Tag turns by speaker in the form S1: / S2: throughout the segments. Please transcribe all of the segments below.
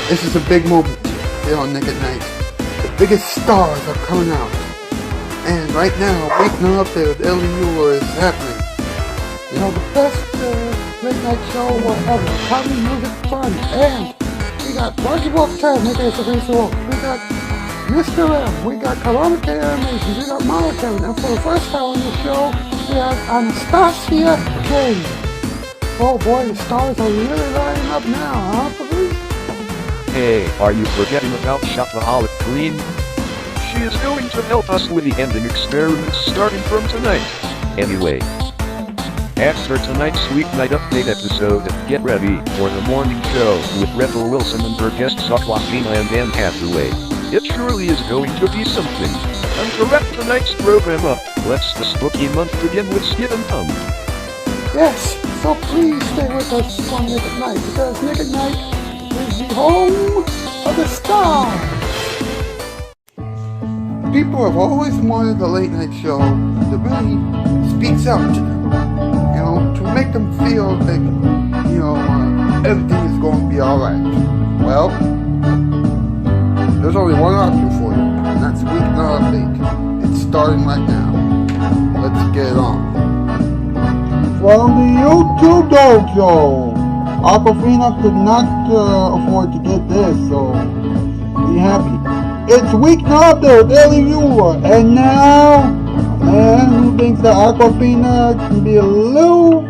S1: This is a big moment here on Nick at Night. The biggest stars are coming out. And right now, Weeknight up there with Ellie Muller is happening. You know, the best late night show ever. Comedy, music, fun. And we got Marky Wolf 10, aka Sabrina Wolf. We got Mr. M. We got Veronica Animations. We got Muller. And for the first time on the show, we have Anastasia Jane. Oh boy, the stars are really lining up now, huh, Fabrice?
S2: Hey, are you forgetting about Shoutout? She is going to help us with the ending experiments starting from tonight. Anyway, as for tonight's Weeknight update episode, get ready for the morning show with Rebel Wilson and her guests Awkwafina and Anne Hathaway. It surely is going to be something. And to wrap tonight's program up, let's the spooky month begin with Skid and Thumb.
S1: Yes, so please stay with us on Nick at Night, because Nick at Night is the home of the stars. People have always wanted a late night show that really speaks out to them, you know, to make them feel that, you know, everything is going to be alright. Well, there's only one option for you, and that's Weeknight Update. It's starting right now. Let's get it on.
S3: From the YouTube dojo, Awkwafina could not afford to get this, so be happy. It's Weeknight Update with Ellie Muller, and now, a man who thinks that Awkwafina can be a little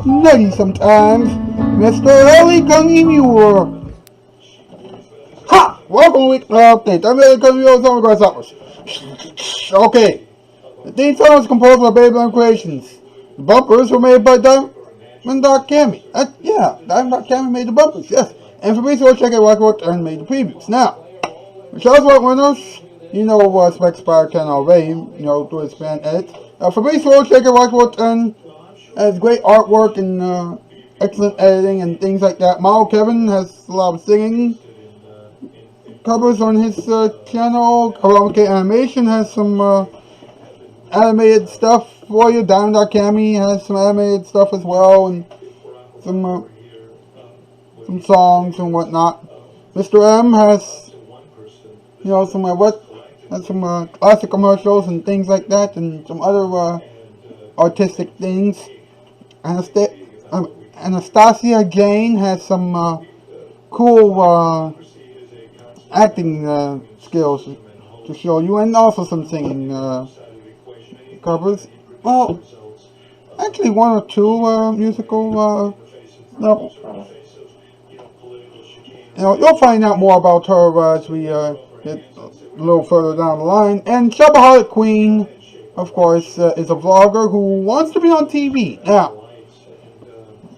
S3: nutty sometimes, Mr. Ellie Muller. Ha! Welcome to Weeknight Update. I'm Ellie Muller, Summer Grass Uppers. Okay. The theme song was composed by Babyland Creations. The bumpers were made by Diamond Cami. Diamond Cami made the bumpers, yes. And Fabrice check out what and made the previews. Now, the Shoutout Spotlight winners, you know Spec Spire can already, you know, through his fan edits. Fabrice check out what and has great artwork and excellent editing and things like that. Model Kevin has a lot of singing covers on his channel. Veronica Animation has some animated stuff for you. Diamond Cami has some animated stuff as well, and some songs and whatnot. Mr. M has, you know, some classic commercials and things like that, and some other artistic things. Anastasia Jane has some cool acting skills to show you, and also some singing covers. Well, actually one or two musical no. You know, you'll find out more about her as we get a little further down the line. And Shopaholic Queen, of course, is a vlogger who wants to be on TV. Now,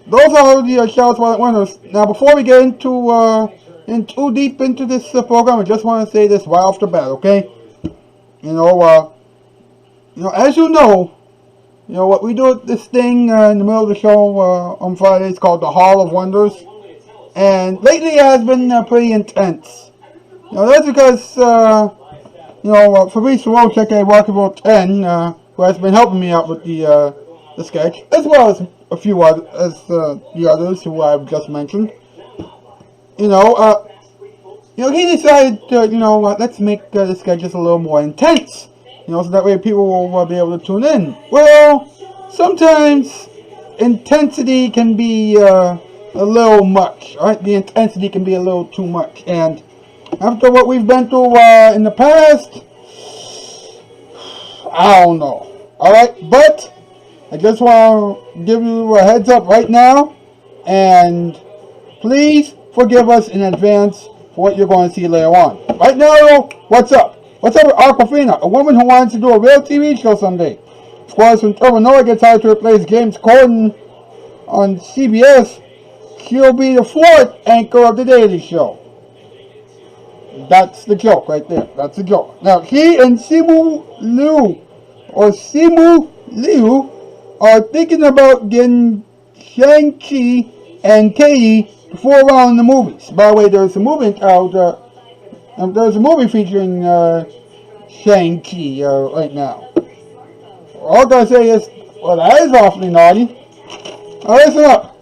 S3: those are the Shoutout Spotlight winners. Now, before we get into too deep into this program, I just want to say this right off the bat, okay? You know, as you know, what we do at this thing in the middle of the show on Fridays called the Hall of Wonders. And lately it has been pretty intense. You know, that's because, Fabrice check out Rockable 10, who has been helping me out with the sketch, as well as a few other, the others who I've just mentioned. He decided, let's make the sketch just a little more intense. So that way people will be able to tune in. Well, sometimes intensity can be a little much, right? The intensity can be a little too much. And after what we've been through in the past, I don't know. Alright, but I just want to give you a heads up right now. And please forgive us in advance for what you're going to see later on. Right now, though, what's up? What's up with Awkwafina, a woman who wants to do a real TV show someday? Of course, when Trevor Noah gets hired to replace James Corden on CBS, she'll be the fourth anchor of The Daily Show. That's the joke right there. That's the joke. Now, she and Simu Liu are thinking about getting Shang-Chi and Katie to fool around in the movies. By the way, there's a movie out. There's a movie featuring Shang-Chi right now. All I gotta say is, well, that is awfully naughty. Now listen up.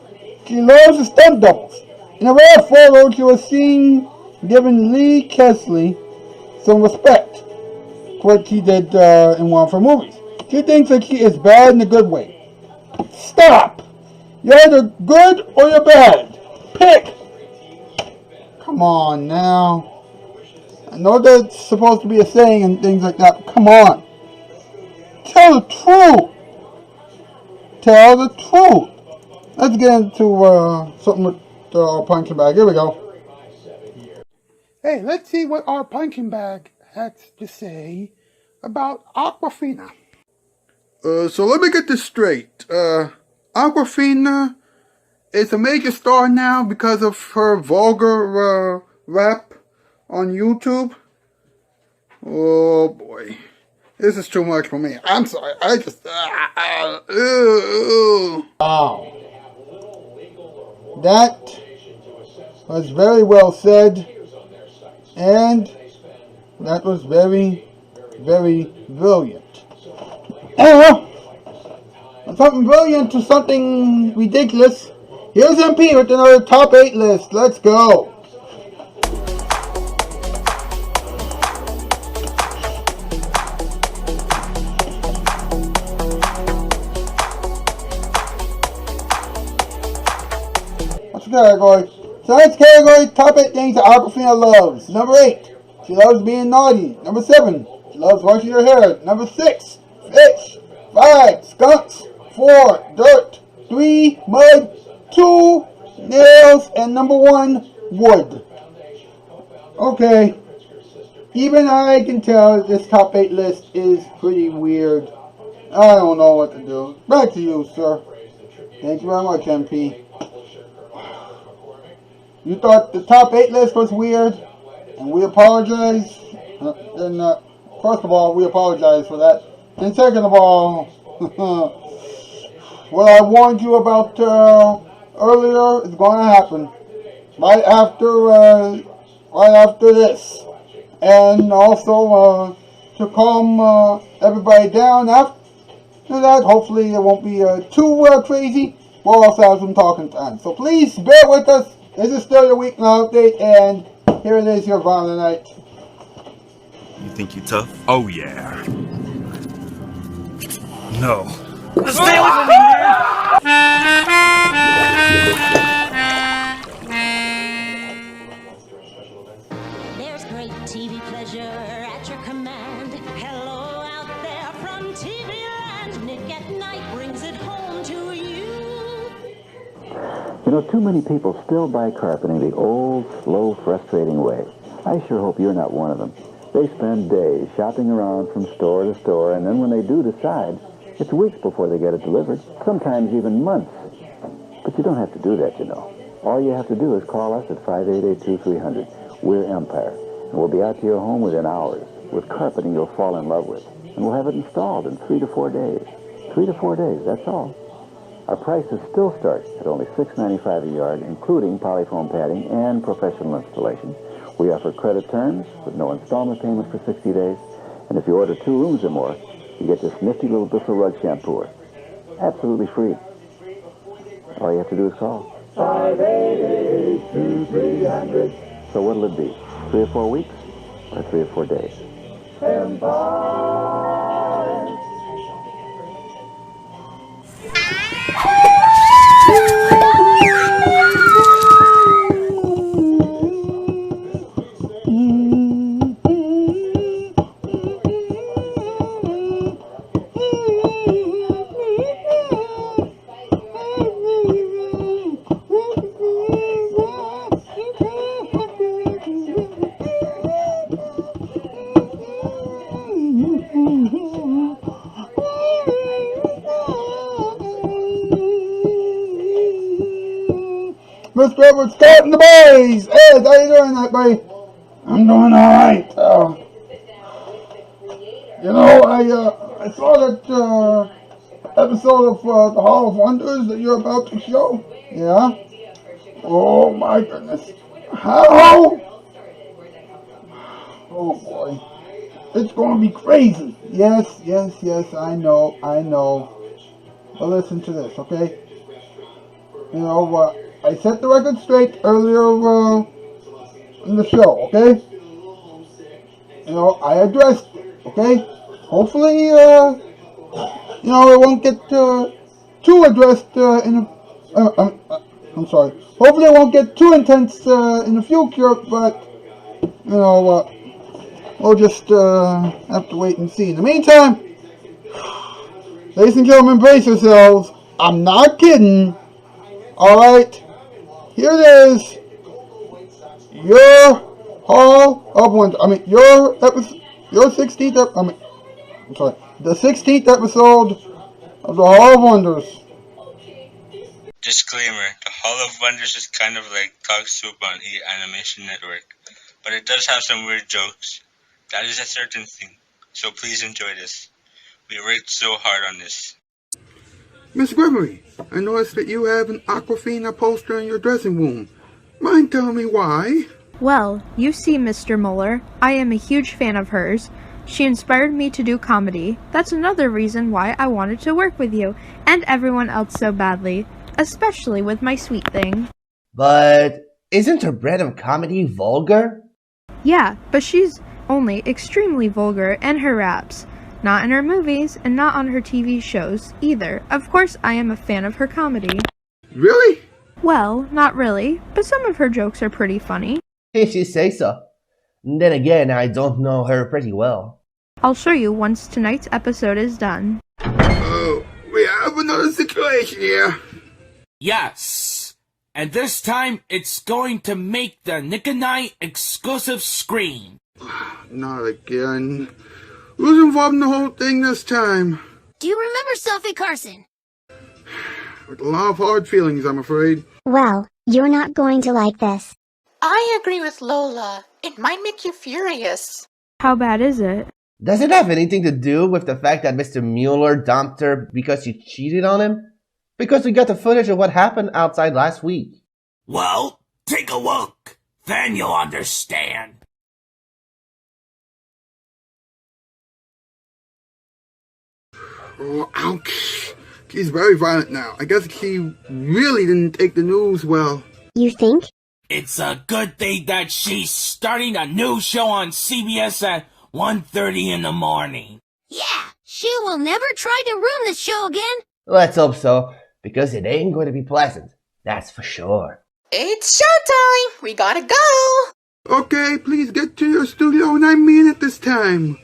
S3: She loves the stunt doubles. In a rare photo, she was seen giving Lee Kesley some respect for what she did in one of her movies. She thinks that she is bad in a good way. Stop! You're either good or you're bad. Pick! Come on now. I know that's supposed to be a saying and things like that, but come on. Tell the truth. Tell the truth. Let's get into something with our punching bag. Here we go. Hey, let's see what our punching bag has to say about Awkwafina.
S1: So let me get this straight. Awkwafina is a major star now because of her vulgar rap on YouTube. Oh boy. This is too much for me. I'm sorry. I just...
S3: Wow. That was very well said. And that was very, very brilliant. And from something brilliant to something ridiculous, here's MP with another top 8 list. Let's go. What's the category? Tonight's category, top 8 things that Awkwafina loves. Number 8, she loves being naughty. Number 7, she loves washing her hair. Number 6, fish. 5, skunks. 4, dirt. 3, mud. 2, nails. And number 1, wood. Okay. Even I can tell this top 8 list is pretty weird. I don't know what to do. Back to you, sir. Thank you very much, MP. You thought the top 8 list was weird, and we apologize. And first of all, we apologize for that. And second of all, what I warned you about earlier is going to happen right after this. And also to calm everybody down after that. Hopefully it won't be too crazy. We'll also have some talking time. So please bear with us. This is still your Weeknight update, and here it is, your Violent Night.
S4: You think you tough? Oh yeah. No.
S5: Stay away from me, There's great TV pleasure at your command. Hello out there from TV land. Nick at Night brings it home to you.
S6: You know, too many people still buy carpeting the old, slow, frustrating way. I sure hope you're not one of them. They spend days shopping around from store to store, and then when they do decide, it's weeks before they get it delivered, sometimes even months. But you don't have to do that, you know. All you have to do is call us at 588-2300. We're Empire, and we'll be out to your home within hours with carpeting you'll fall in love with. And we'll have it installed in 3 to 4 days. 3 to 4 days, that's all. Our prices still start at only $6.95 a yard, including polyfoam padding and professional installation. We offer credit terms with no installment payment for 60 days. And if you order 2 rooms or more, you get this nifty little Bristol rug shampooer. Absolutely free. All you have to do is call. 588-2300. So what'll it be? 3 or 4 weeks? Or 3 or 4 days?
S3: Mr. Edward Scott and the boys! Ed, how you doing that, buddy? I'm doing alright. You know, I saw that episode of The Hall of Wonders that you're about to show. Yeah? Oh my goodness. How? Oh boy. It's gonna be crazy. Yes, I know. But listen to this, okay? You know, I set the record straight earlier in the show, okay? You know, I addressed it, okay? Hopefully, it won't get too addressed I'm sorry. Hopefully it won't get too intense in the future, but, we'll just have to wait and see. In the meantime, ladies and gentlemen, brace yourselves. I'm not kidding. Alright, here it is. Your Hall of Wonders. Your episode, your 16th, the 16th episode of the Hall of Wonders.
S7: Disclaimer, the Hall of Wonders is kind of like Talk Soup on E! Animation Network, but it does have some weird jokes. That is a certain thing, so please enjoy this. We worked so hard on this.
S1: Miss Gregory, I noticed that you have an Awkwafina poster in your dressing room. Mind telling me why?
S8: Well, you see, Mr. Muller, I am a huge fan of hers. She inspired me to do comedy. That's another reason why I wanted to work with you, and everyone else so badly. Especially with my sweet thing.
S9: But isn't her brand of comedy vulgar?
S8: Yeah, but she's only extremely vulgar in her raps. Not in her movies, and not on her TV shows, either. Of course, I am a fan of her comedy.
S1: Really?
S8: Well, not really, but some of her jokes are pretty funny.
S9: If you say so. Then again, I don't know her pretty well.
S8: I'll show you once tonight's episode is done.
S1: Oh, we have another situation here.
S10: Yes, and this time it's going to make the Nick and Night exclusive screen.
S1: Not again. Who's involved in the whole thing this time?
S5: Do you remember Sophie Carson?
S1: With a lot of hard feelings, I'm afraid.
S11: Well, you're not going to like this.
S12: I agree with Lola. It might make you furious.
S8: How bad is it?
S9: Does it have anything to do with the fact that Mr. Muller dumped her because she cheated on him? Because we got the footage of what happened outside last week.
S10: Well, take a look. Then you'll understand.
S1: Oh, ouch. He's very violent now. I guess he really didn't take the news well.
S11: You think?
S10: It's a good thing that she's starting a new show on CBS at 1:30 in the morning.
S5: Yeah, she will never try to ruin the show again.
S9: Let's hope so, because it ain't going to be pleasant. That's for sure.
S12: It's showtime! We gotta go!
S1: Okay, please get to your studio, and I mean it this time.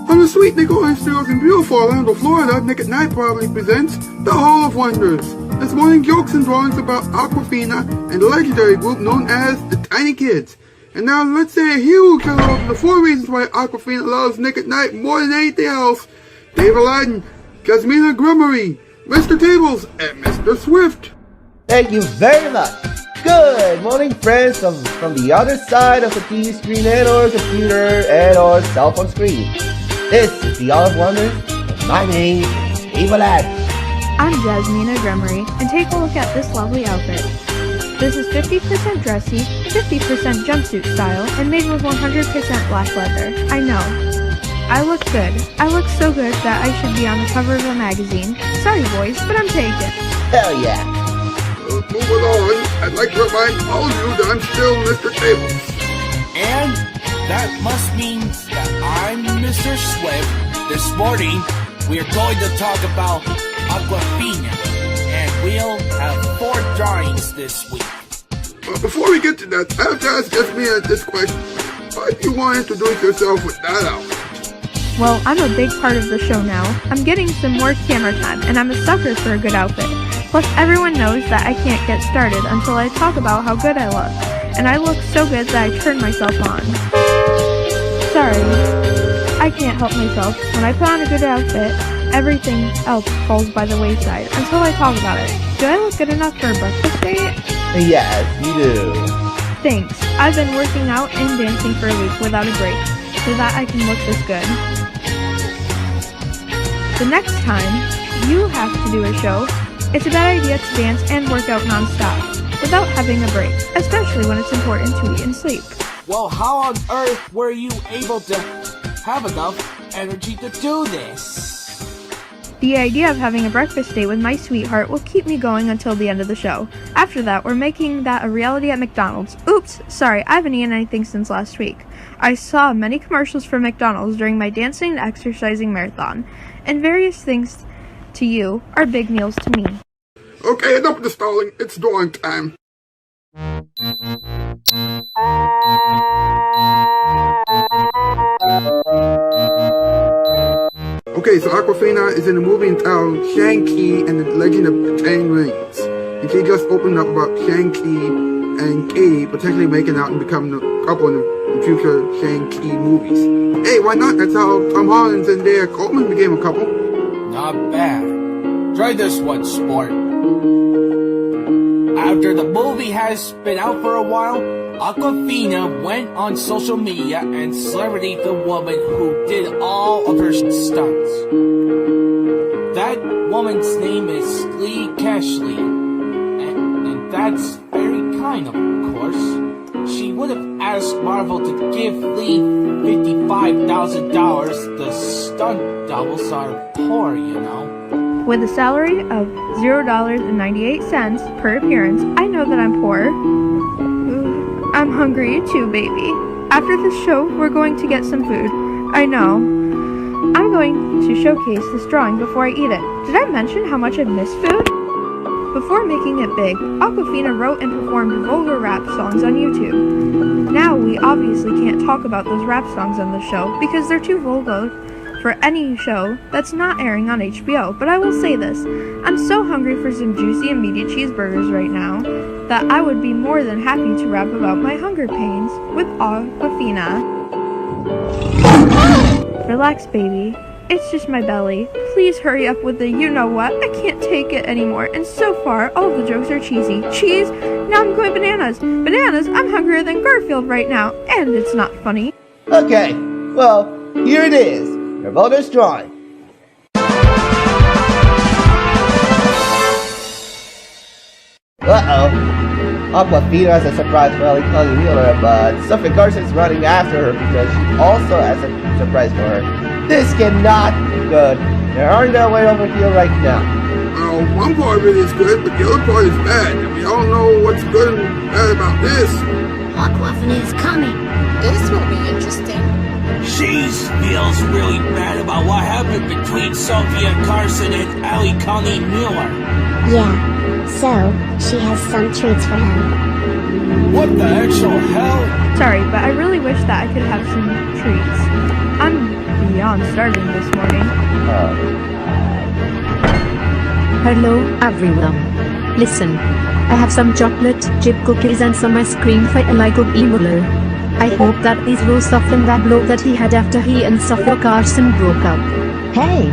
S1: From the sweet Nickelodeon Studios in beautiful Orlando, Florida, Nick at Night proudly presents The Hall of Wonders. This morning, jokes and drawings about Awkwafina and the legendary group known as the Tiny Kids. And now let's say a huge hello to the 4 reasons why Awkwafina loves Nick at Night more than anything else. Dave Aladdin, Jasmina Grummery, Mr. Tables, and Mr. Swift.
S9: Thank you very much. Good morning, friends from the other side of the TV screen and or computer and or cell phone screen. This is the Hall of Wonders, and my name is Dave Aladdin.
S8: I'm Jasmina Grummery, and take a look at this lovely outfit. This is 50% dressy, 50% jumpsuit style, and made with 100% black leather. I know. I look good. I look so good that I should be on the cover of a magazine. Sorry boys, but I'm taken.
S9: Hell yeah.
S1: Moving on, I'd like to remind all of you that I'm still Mr. Tables.
S10: And that must mean that I'm Mr. Swift. This morning, we're going to talk about Awkwafina, and we'll have 4 drawings this week.
S1: Before we get to that, I have to ask Jasmina this question. Why do you want to introduce yourself with that outfit?
S8: Well, I'm a big part of the show now. I'm getting some more camera time, and I'm a sucker for a good outfit. Plus, everyone knows that I can't get started until I talk about how good I look. And I look so good that I turn myself on. Sorry, I can't help myself. When I put on a good outfit, everything else falls by the wayside until I talk about it. Do I look good enough for a breakfast date?
S9: Yes, you do.
S8: Thanks. I've been working out and dancing for a week without a break, so that I can look this good. The next time you have to do a show, It's a bad idea to dance and work out non-stop without having a break, especially when it's important to eat and sleep.
S10: Well, how on earth were you able to have enough energy to do this?
S8: The idea of having a breakfast date with my sweetheart will keep me going until the end of the show. After that, we're making that a reality at McDonald's. Oops, sorry, I haven't eaten anything since last week. I saw many commercials for McDonald's during my dancing and exercising marathon, and various things to you are big meals to me.
S1: Okay, enough of the stalling. It's drawing time. Okay, so Awkwafina is in a movie entitled Shang-Chi and the Legend of the Ten Rings. And she just opened up about Shang-Chi and Katie potentially making out and becoming a couple in the future Shang-Chi movies. Hey, why not? That's how Tom Holland and Dale Coleman became a couple.
S10: Not bad. Try this one, sport. After the movie has been out for a while, Awkwafina went on social media and celebrated the woman who did all of her stunts. That woman's name is Lee Cashley, and that's very kind, of course. She would have asked Marvel to give Lee $55,000. The stunt doubles are poor, you know.
S8: With a salary of $0.98 per appearance, I know that I'm poor. I'm hungry too, baby. After this show, we're going to get some food. I know. I'm going to showcase this drawing before I eat it. Did I mention how much I miss food? Before making it big, Awkwafina wrote and performed vulgar rap songs on YouTube. Now we obviously can't talk about those rap songs on the show because they're too vulgar for any show that's not airing on HBO, but I will say this, I'm so hungry for some juicy immediate cheeseburgers right now that I would be more than happy to rap about my hunger pains with Awkwafina. Relax, baby. It's just my belly. Please hurry up with the you-know-what. I can't take it anymore, and so far, all of the jokes are cheesy. Cheese? Now I'm going bananas. Bananas? I'm hungrier than Garfield right now, and it's not funny.
S9: Okay, well, here it is. Your voter's drawing. Uh-oh. Awkwafina has a surprise for Ellie Connie Muller, but Sophie Carson's running after her because she also has a surprise for her. This cannot be good. They're on their way over here right now.
S1: One part of it is good, but the other part is bad. And we all know what's good and bad about this.
S11: Awkwafina is coming.
S12: This will be interesting.
S10: She feels really bad about what happened between Sophia Carson and Ellie Connie Muller.
S11: Yeah, so she has some treats for him.
S10: What the actual hell?
S8: Sorry, but I really wish that I could have some treats. I'm beyond starving this morning.
S13: Hello, everyone. Listen, I have some chocolate chip cookies and some ice cream for Eli Muller. I hope that these will soften that blow that he had after he and Sophia Carson broke up.
S14: Hey!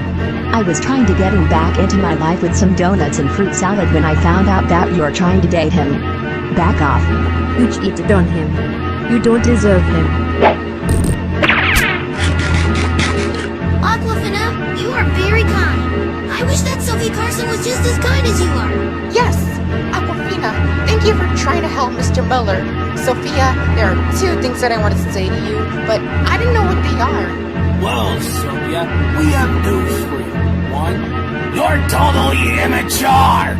S14: I was trying to get him back into my life with some donuts and fruit salad when I found out that you're trying to date him. Back off.
S13: You cheated on him. You don't deserve him.
S11: Awkwafina, you are very kind. I wish that Sophie Carson was just as kind as you are.
S12: Yes, Awkwafina, thank you for trying to help Mr. Muller. Sophia, there are two things that I want to say to you, but I didn't know what they are.
S10: Well, Sophia, we have news for you. One, you're totally immature!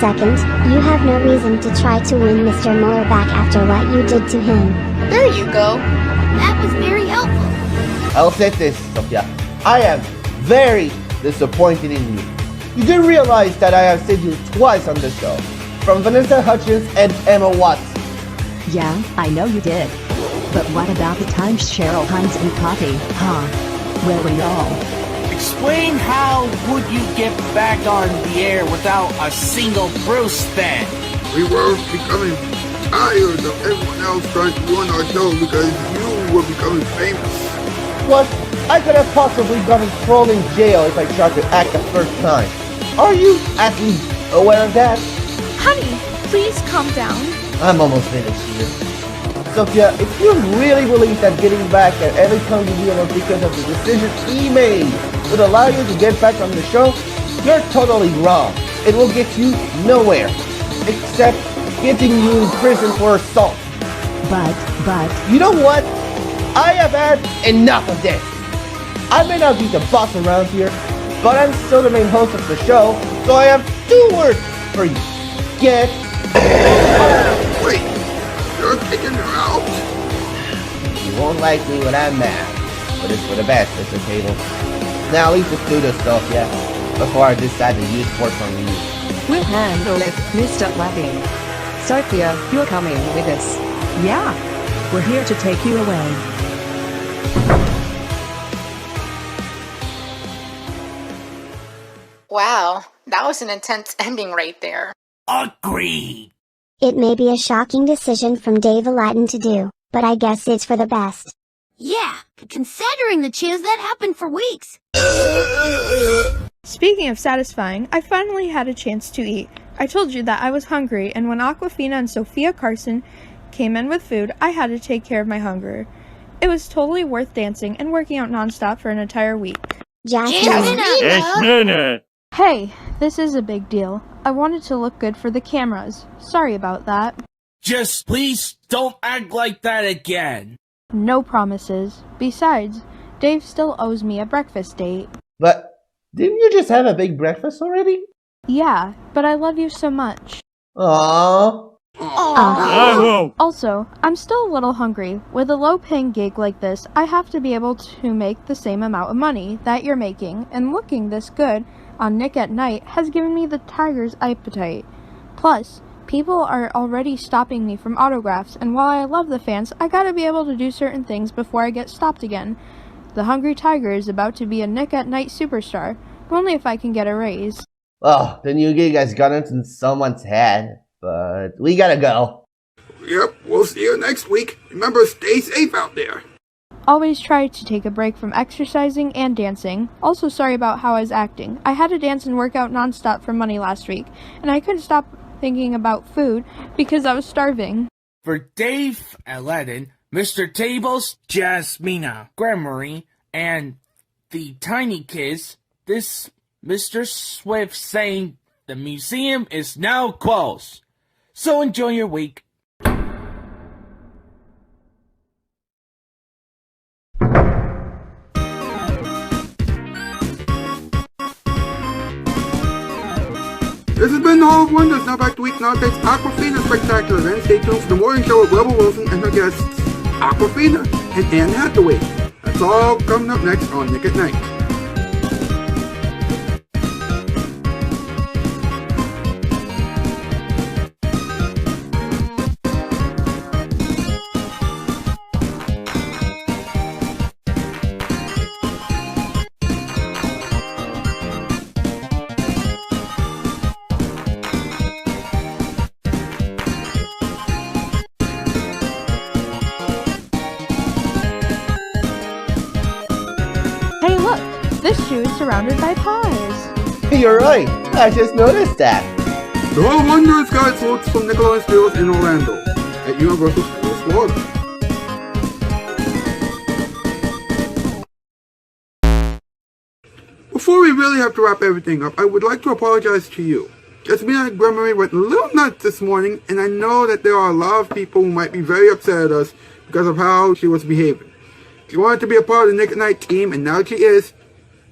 S11: Second, you have no reason to try to win Mr. Muller back after what you did to him.
S12: There you go.
S11: That was very helpful.
S9: I'll say this, Sophia. I am very disappointed in you. You do realize that I have seen you twice on the show. From Vanessa Hutchins and Emma Watson.
S14: Yeah, I know you did. But what about the times Cheryl Hines and Coffee, huh? Where were y'all?
S10: Explain how would you get back on the air without a single Bruce then?
S1: We were becoming tired of everyone else trying to ruin our show because you were becoming famous.
S9: What? I could have possibly gotten thrown in jail if I tried to act the first time. Are you at least aware of that?
S8: Honey, please calm down.
S9: I'm almost finished here. Sophia, if you really believe that getting back at every time you deal with because of the decision he made would allow you to get back on the show, you're totally wrong. it will get you nowhere. Except getting you in prison for assault.
S14: But,
S9: You know what? I have had enough of this. I may not be the boss around here, but I'm still the main host of the show, so I have 2 words for you. Get
S1: Wait, you're kicking her out?
S9: You won't like me when I'm mad, but it's for the best, Mr. Table. Now let's just do this stuff, yeah? Before I decide to use force on you.
S14: we'll handle it, Mr. Levy. Sophia, you're coming with us. Yeah, we're here to take you away.
S12: Wow, that was an intense ending right there.
S10: Agreed.
S11: It may be a shocking decision from Dave Aladdin to do, but I guess it's for the best.
S15: Yeah, considering the chance that happened for weeks.
S8: Speaking of satisfying, I finally had a chance to eat. I told you that I was hungry, and when Awkwafina and Sophia Carson came in with food, I had to take care of my hunger. It was totally worth dancing and working out nonstop for an entire week.
S11: Jasmine.
S8: Hey, this is a big deal. I wanted to look good for the cameras. Sorry about that.
S10: Just please don't act like that again.
S8: No promises. Besides, Dave still owes me a breakfast date.
S9: But didn't you just have a big breakfast already?
S8: Yeah, but I love you so much.
S9: Aww.
S8: Also, I'm still a little hungry. With a low-paying gig like this, I have to be able to make the same amount of money that you're making, and looking this good on Nick at Night has given me the tiger's appetite. Plus, people are already stopping me from autographs, and while I love the fans, I gotta be able to do certain things before I get stopped again. The Hungry Tiger is about to be a Nick at Night superstar, but only if I can get a raise.
S9: Oh, the new gig has gone into someone's head, but we gotta go.
S1: Yep, we'll see you next week. Remember, stay safe out there.
S8: Always try to take a break from exercising and dancing. Also, sorry about how I was acting. I had to dance and work out nonstop for money last week, and I couldn't stop thinking about food because I was starving.
S10: For Dave Aladdin, Mr. Tables, Jasmina, Grammary, and the Tiny Kids, this Mr. Swift saying the museum is now closed. So enjoy your week.
S1: This has been the Hall of Wonders. Now back to Weeknight updates. Awkwafina Spectacular. Then stay tuned for the morning show with Rebel Wilson and her guests, Awkwafina and Anne Hathaway. That's all coming up next on Nick at Night.
S8: Hey look, this shoe is surrounded by pies.
S9: You're right, I just noticed that.
S1: The Hall of Wonders guide floats from Nickelodeon Studios in Orlando at Universal Studios, Florida. Before we really have to wrap everything up, I would like to apologize to you. Jasmina Gremery went a little nuts this morning, and I know that there are a lot of people who might be very upset at us because of how she was behaving. She wanted to be a part of the Nick at Night team, and now she is.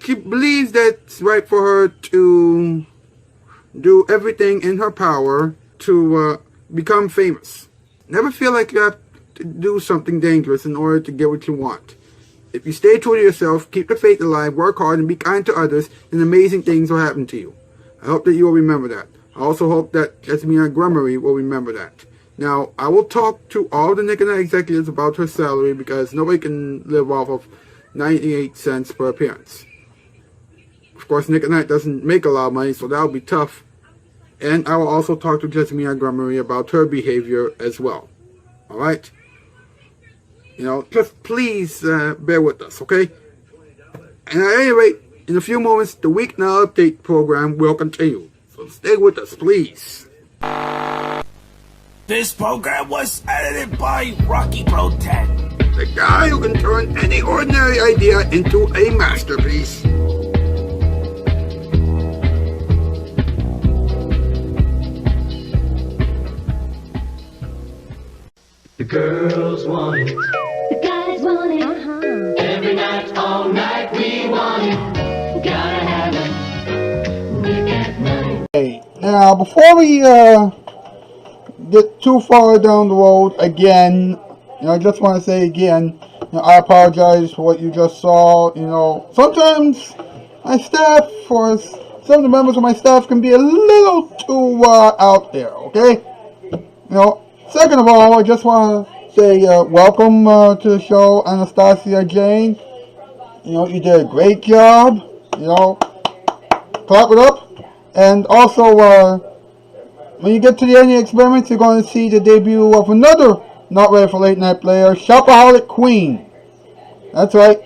S1: She believes that it's right for her to do everything in her power to become famous. Never feel like you have to do something dangerous in order to get what you want. If you stay true to yourself, keep the faith alive, work hard, and be kind to others, then amazing things will happen to you. I hope that you will remember that. I also hope that Jasmina Gremery will remember that. Now, I will talk to all the Nick at Night executives about her salary because nobody can live off of 98 cents per appearance. Of course, Nick at Night doesn't make a lot of money, so that'll be tough. And I will also talk to Jasmina Gremery about her behavior as well. Alright? You know, just please bear with us, okay? And at any rate, in a few moments, the Weeknight Update program will continue. So stay with us, please.
S10: This program was edited by Rocky Bro 10.
S1: The guy who can turn any ordinary idea into a masterpiece.
S16: The girls want it. The guys want it. Every night, all night, we want it. Gotta have it. Nick at Night.
S3: Hey, now before we get too far down the road again, I just want to say again, I apologize for what you just saw. Sometimes my staff, or some of the members of my staff, can be a little too out there. Okay. Second of all, I just want to say welcome to the show, Anastasia Jane. You did a great job. Clap it up. And also, when you get to the end of the experiments, you're going to see the debut of another not ready for late night player, Shopaholic Queen. That's right.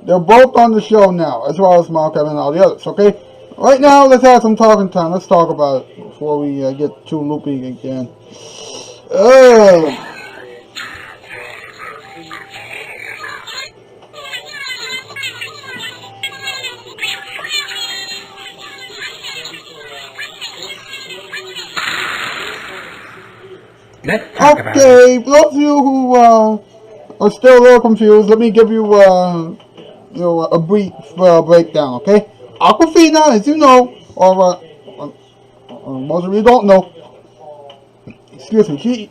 S3: They're both on the show now, as well as Mark and all the others. Okay. Right now, let's have some talking time. Let's talk about it before we get too loopy again. Okay, for those of you who are still a little confused, let me give you a brief breakdown. Okay, Awkwafina, as you know, or most of you don't know, excuse me, she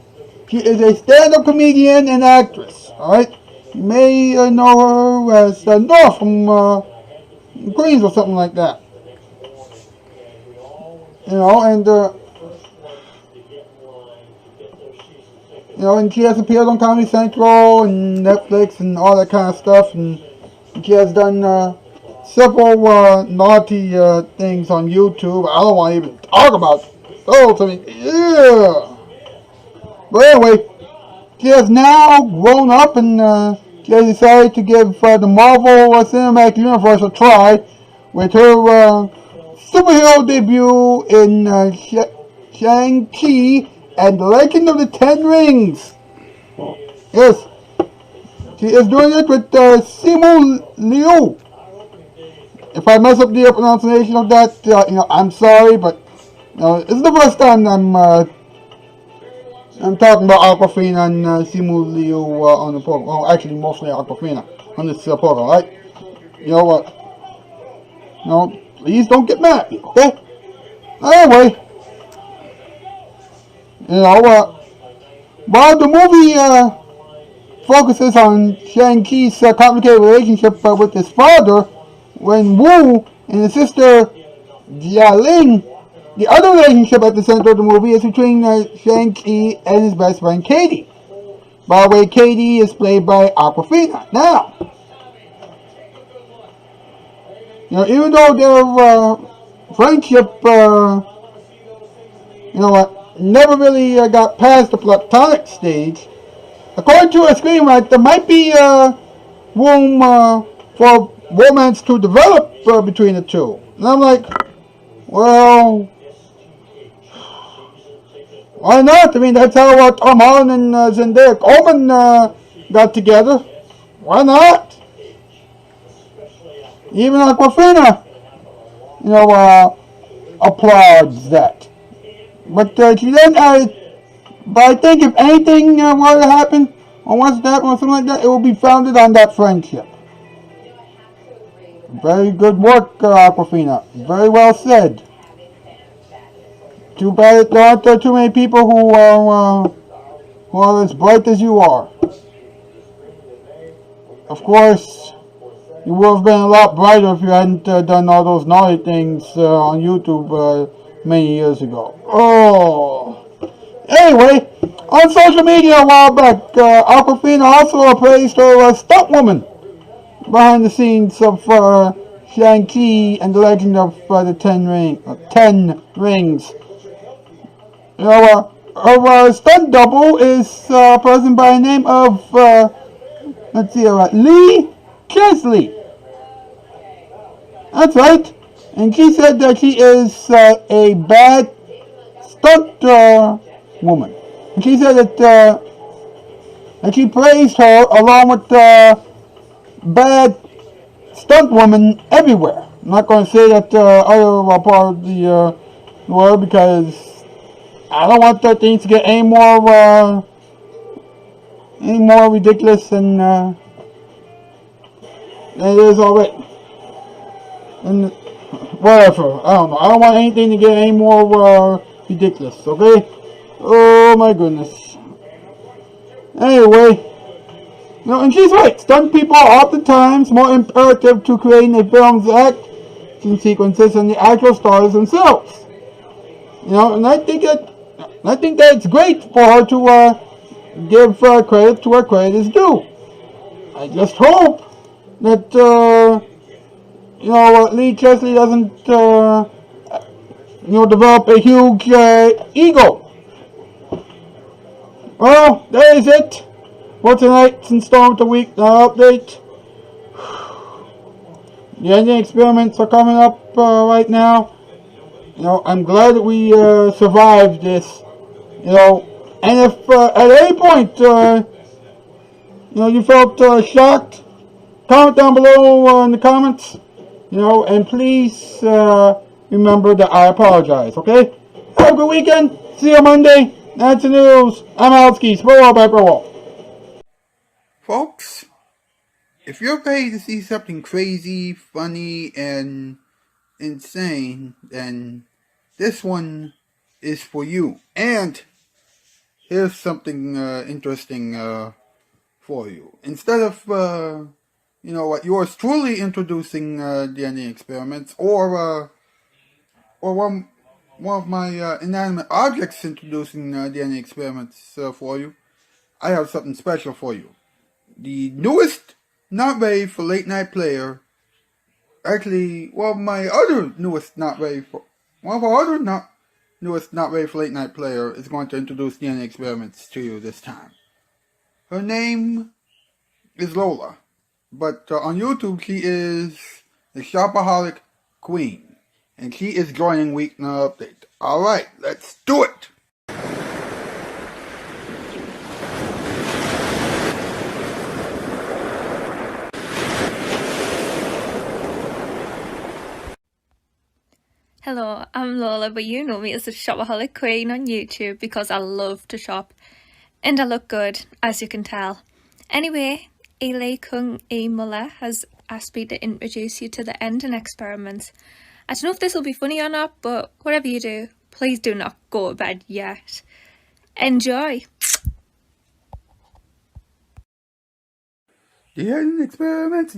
S3: is a stand-up comedian and actress. All right, you may know her as Nora from Queens or something like that. And she has appeared on Comedy Central and Netflix and all that kind of stuff, and she has done several naughty things on YouTube. I don't want to even talk about those. Yeah. But anyway, she has now grown up, and she has decided to give the Marvel Cinematic Universe a try with her superhero debut in Shang-Chi and the Legend of the Ten Rings. Yes, she is doing it with Simu Liu. If I mess up the pronunciation of that, I'm sorry, but it's the first time I'm talking about Awkwafina and Simu Liu on the program. Well, actually, mostly Awkwafina on this program, right? You know what? Please don't get mad at me, okay? Anyway, while the movie focuses on Shang-Chi's complicated relationship with his father, when Wu and his sister Jialing, the other relationship at the center of the movie is between Shang-Chi and his best friend Katie. By the way, Katie is played by Awkwafina. Now, even though their friendship, never really got past the platonic stage, according to a screenwriter, there might be room for romance to develop between the two. And I'm like, well, why not? That's how Tom Holland and Zendaya Coleman got together. Why not? Even Awkwafina, applauds that. But she then but I think if anything were to happen, or wants to happen or something like that, it will be founded on that friendship. Very good work, Awkwafina. Very well said. Too bad there aren't too many people who are as bright as you are. Of course, you would have been a lot brighter if you hadn't done all those naughty things on YouTube many years ago. Anyway, on social media a while back, Awkwafina also praised her stunt woman behind the scenes of Shang-Chi and the Legend of the Ten Rings. Her stunt double is a person by the name of Lee Chesley. That's right. And she said that she is a bad stunt woman. And she said that she praised her along with bad stunt women everywhere. I'm not going to say that other part of the world because I don't want things to get any more any more ridiculous than it is already. And whatever, I don't know. I don't want anything to get any more ridiculous, okay? Oh my goodness. Anyway, and she's right. Stunt people are oftentimes more imperative to creating a film's action sequences than the actual stars themselves. And I think that it's great for her to give credit to where credit is due. I just hope that Lee Chesley doesn't develop a huge ego. Well, that is it for tonight's installment of Weeknight Update. The ending experiments are coming up right now. I'm glad that we survived this. And if at any point you felt shocked, comment down below in the comments. And please remember that I apologize. Okay? Have a good weekend. See you Monday. That's the news. I'm Alski.
S1: Folks, if you're ready to see something crazy, funny, and insane, then this one is for you. And here's something interesting for you. Instead of what yours truly introducing DNA experiments, or one of my inanimate objects introducing DNA experiments for you, I have something special for you. The newest not ready for late night player. Actually, one of our other newest not ready for late night player is going to introduce DNA experiments to you this time. Her name is Lola, but on YouTube she is the Shopaholic Queen, and she is joining Weeknight Update. Alright, let's do it!
S8: Hello, I'm Lola, but you know me as the Shopaholic Queen on YouTube because I love to shop. And I look good, as you can tell. Anyway, Eli Kung E. Muller has asked me to introduce you to the ending experiments. I don't know if this will be funny or not, but whatever you do, please do not go to bed yet. Enjoy!
S1: The ending experiments,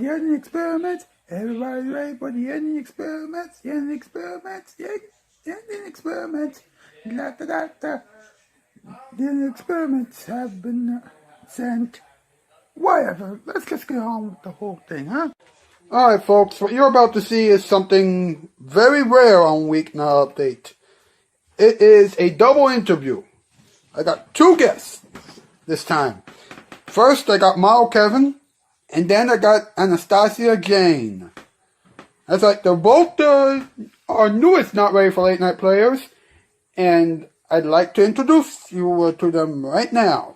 S1: everybody's ready for the ending experiments, the ending experiments. The ending experiments have been sent. Whatever, let's just get on with the whole thing, huh? Alright folks, what you're about to see is something very rare on Weeknight Update. It is a double interview. I got two guests this time. First I got Model Kevin, and then I got Anastasia Jane. That's right, they're both our newest Not Ready for Late Night players, and I'd like to introduce you to them right now.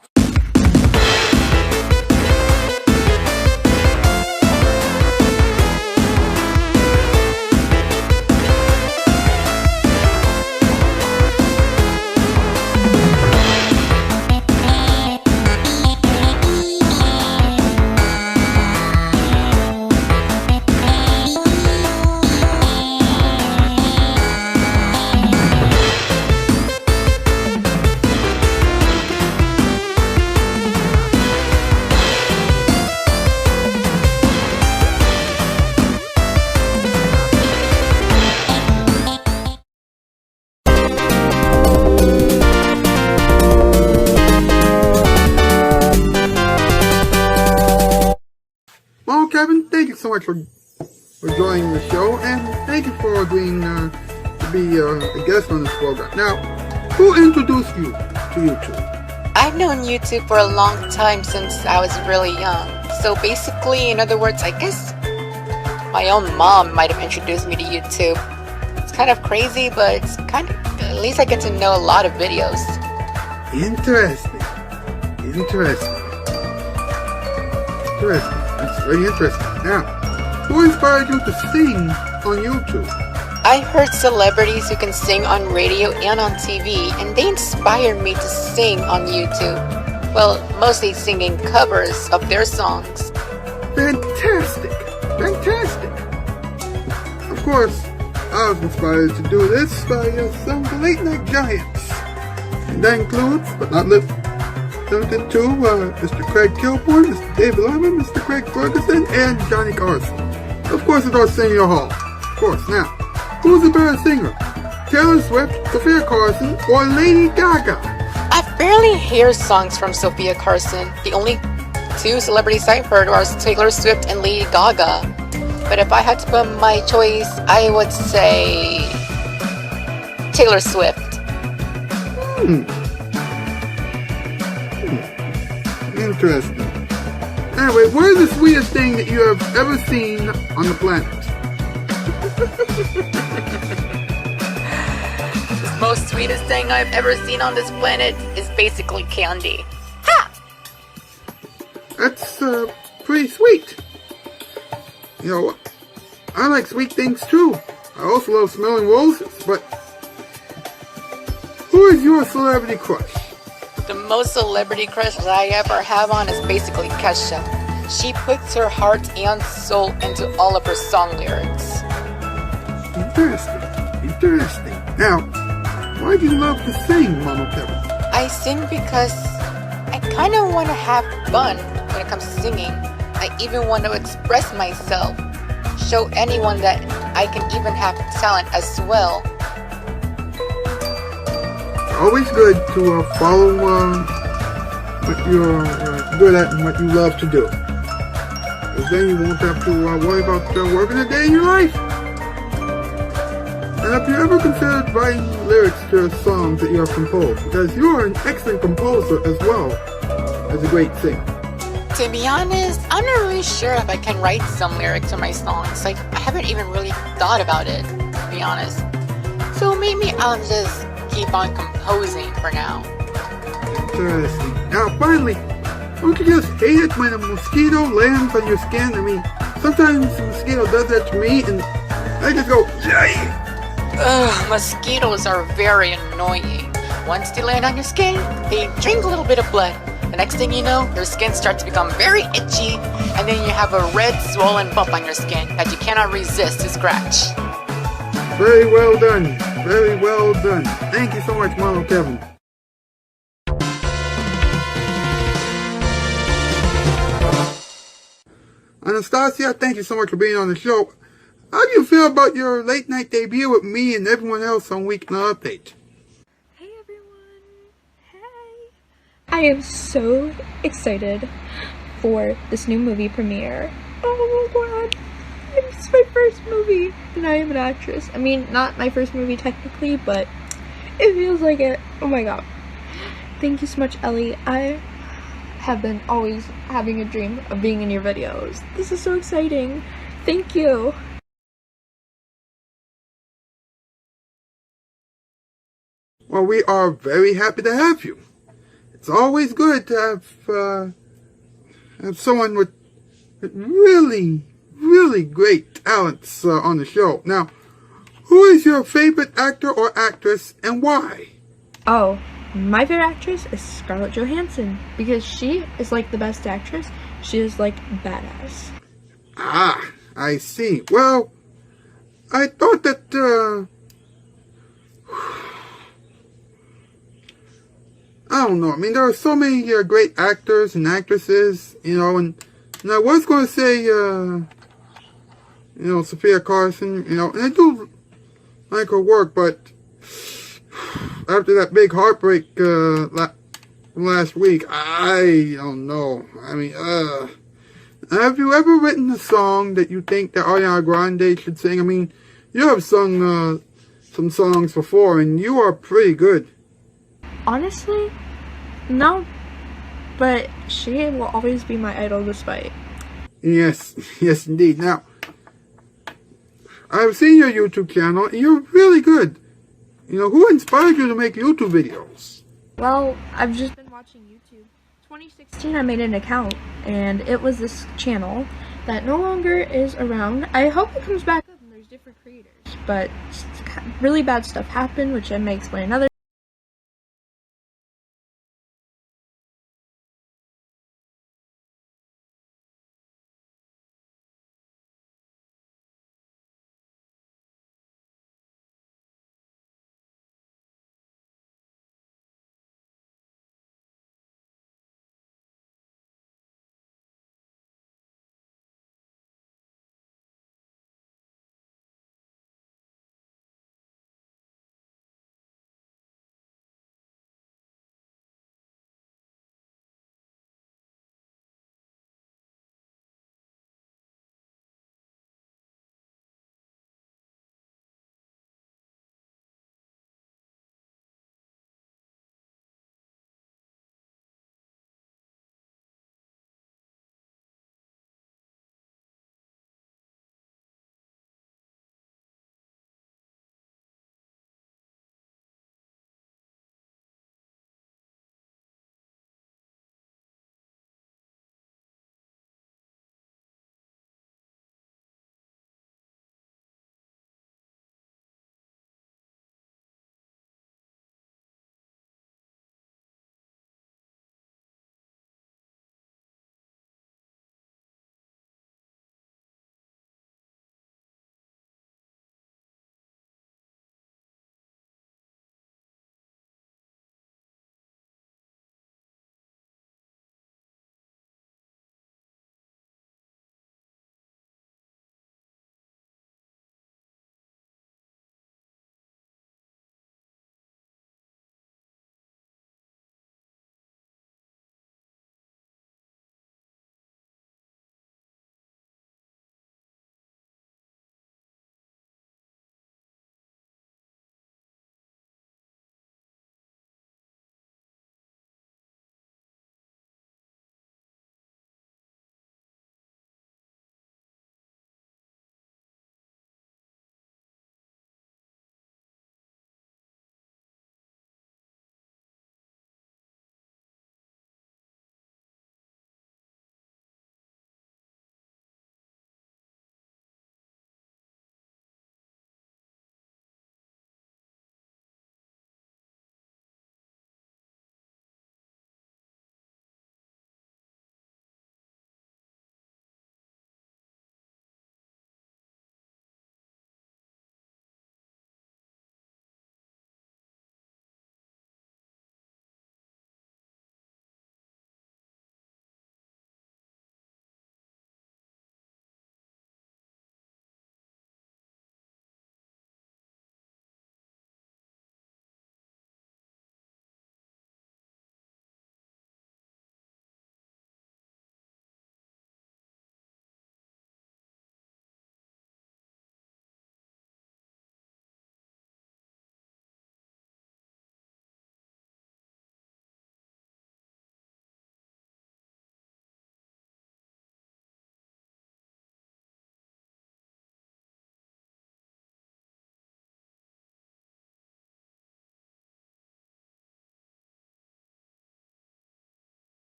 S1: Well, Kevin, thank you so much for joining the show, and thank you for agreeing to be a guest on this program. Now, who introduced you to YouTube?
S12: I've known YouTube for a long time, since I was really young. So basically, in other words, I guess my own mom might have introduced me to YouTube. It's kind of crazy, but it's kind of, at least I get to know a lot of videos.
S1: Interesting. That's very interesting. Now, who inspired you to sing on YouTube?
S12: I heard celebrities who can sing on radio and on TV, and they inspired me to sing on YouTube. Well, mostly singing covers of their songs.
S1: Fantastic! Fantastic! Of course, I was inspired to do this by some of the late night giants. And that includes, but not limited to, Mr. Craig Kilborn, Mr. David Lyman, Mr. Craig Ferguson, and Johnny Carson. Of course, it's Arsenio Hall. Of course. Now, who's a better singer? Taylor Swift, Sophia Carson, or Lady Gaga?
S12: I barely hear songs from Sophia Carson. The only two celebrities I've heard are Taylor Swift and Lady Gaga. But if I had to put my choice, I would say Taylor Swift.
S1: Interesting. Anyway, what is the sweetest thing that you have ever seen on the planet?
S12: The most sweetest thing I've ever seen on this planet is basically candy. Ha!
S1: That's pretty sweet. You know, I like sweet things too. I also love smelling roses, but who is your celebrity crush?
S12: The most celebrity crush that I ever have on is basically Kesha. She puts her heart and soul into all of her song lyrics.
S1: Interesting. Interesting. Now, why do you love to sing, Mama Kevin?
S12: I sing because I kind of want to have fun when it comes to singing. I even want to express myself. Show anyone that I can even have talent as well.
S1: It's always good to follow what you're good at and what you love to do. Because then you won't have to worry about working a day in your life. And have you ever considered writing lyrics to songs that you have composed? Because you are an excellent composer as well as a great singer.
S12: To be honest, I'm not really sure if I can write some lyrics to my songs. Like, I haven't even really thought about it, to be honest. So maybe I'll just keep on composing for now.
S1: Interesting. Now, finally, don't you just hate it when a mosquito lands on your skin? I mean, sometimes a mosquito does that to me, and I just go, yay!
S12: Ugh, mosquitoes are very annoying. Once they land on your skin, they drink a little bit of blood. The next thing you know, your skin starts to become very itchy, and then you have a red swollen bump on your skin that you cannot resist to scratch.
S1: Very well done. Very well done. Thank you so much, Mama Kevin. Anastasia, thank you so much for being on the show. How do you feel about your late night debut with me and everyone else on Weeknight Update?
S8: I am so excited for this new movie premiere. Oh my god. It's my first movie and I am an actress. I mean, not my first movie technically, but it feels like it. Oh my god. Thank you so much, Ellie. I have been always having a dream of being in your videos. This is so exciting. Thank you.
S1: Well, we are very happy to have you. It's always good to have someone with really, really great talents on the show. Now, who is your favorite actor or actress and why?
S8: Oh, my favorite actress is Scarlett Johansson because she is like the best actress. She is like badass.
S1: Ah, I see. Well, I thought that, I don't know. I mean, there are so many great actors and actresses, you know, and I was going to say, you know, Sophia Carson, you know, and I do like her work, but after that big heartbreak last week, I don't know. I mean, have you ever written a song that you think that Ariana Grande should sing? I mean, you have sung some songs before, and you are pretty good.
S8: Honestly, no, but she will always be my idol despite.
S1: Yes, yes indeed. Now, I've seen your YouTube channel, and you're really good. You know, who inspired you to make YouTube videos?
S8: Well, I've just been watching YouTube. 2016 I made an account, and it was this channel that no longer is around. I hope it comes back up and there's different creators, but really bad stuff happened, which I may explain another